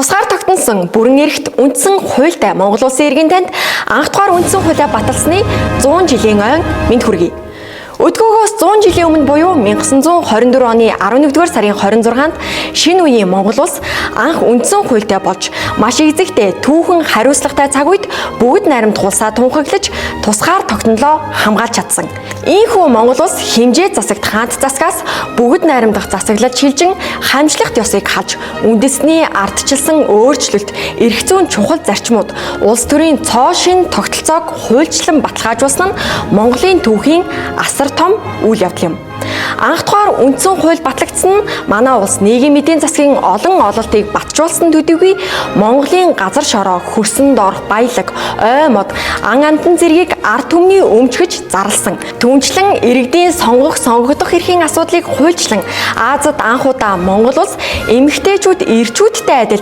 Тусгаар тогтносон бүрэн эрхт үндсэн хуультай Монгол Улсын иргэн танд анх дугаар үндсэн хуулиа баталсны 100 жилийн ойн мэнд хүргэе. Өдгөөгөөс 100 жилийн өмнө буюу 1924 оны 11-р сарын 26-нд шинэ үеийн Монгол улс анх үндсэн хуультай болж маш эзэгтэй түүхэн хариуцлагатай цаг үед бүгд найрамд тулсаа тунхаглаж тусгаар тогтнолоо хамгаалж чадсан. Ийхүү Монгол улс хэмжээ засагт хаант засгаас бүгд найрамдах засаглалд шилжин хамжлагт ёсыг халж үндэсний ардчилсан өөрчлөлт, эрх зүйн чухал зарчмууд, улс төрийн цоо шин тогтолцоог хуульчлан баталгаажуулсан нь Монголын түүхийн асар том үйл явдал юм. Анх дугаар үндсэн хууль батлагдсан нь манай улс нийгмийн эдийн засгийн олон ололтыг батжуулсан төдийгүй Монголын газар шороо хөрсөнд орох баялаг, ой мод, ан амтан зэргийг ард түмний өмчгөж зарласан. Түүнчлэн иргэдийн сонгогдох эрхийн асуудлыг хуульчлан Азад анх удаа Монгол улс эмэгтэйчүүд эрчүүдтэй адил